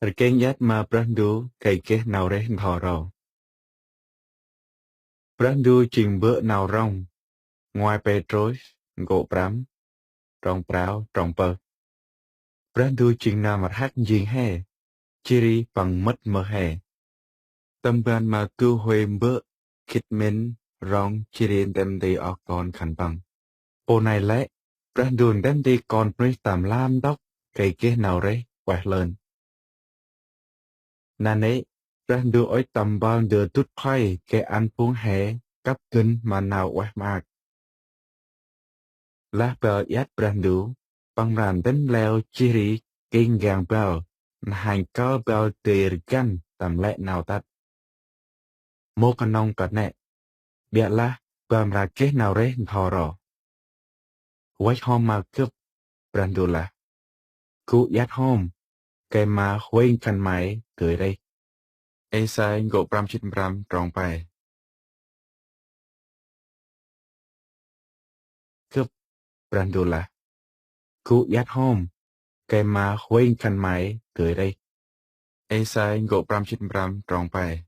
Rồi kênh dắt mà brandu cây kế nào rẽ thò rò. Brandu chừng bữa nào rong, ngoài Petros, gỗ bám, trong práo, trong bờ. Brandu chừng nào mặt hát duyên hè, chiri bằng mất mơ hè. Tâm ban mà cưu huê bữa, khít mến, rong chiri đem đi ở con khăn bằng. Ô này lẽ, brandu đem đi con mới tạm lam đốc, cây kế nào rẽ, quẹt lên. Nà nế, brandu ối tầm bao đưa tút khoai cái ăn puống hẻ, cắp kinh mà nào quẹt mạc. Lá bờ yết brandu, bằng ràn đến leo chiri, kinh gàng bèo, hành cao bèo tìr gan tầm lệ nào tắt. Mô con nông cọt nẹ, bịa lá, bàm ra kế nào rế thò rò. Quách hôm mà cướp, brandu là. Cụ yết hôm, cái mà khuên khăn máy, cười đây. Ê sai ngộ bram chít bram tròn bài. Cướp, brandu là. Cụ yết hôm, cái mà khuên khăn máy, cười đây. Ê sai ngộ bram chít bram tròn bài.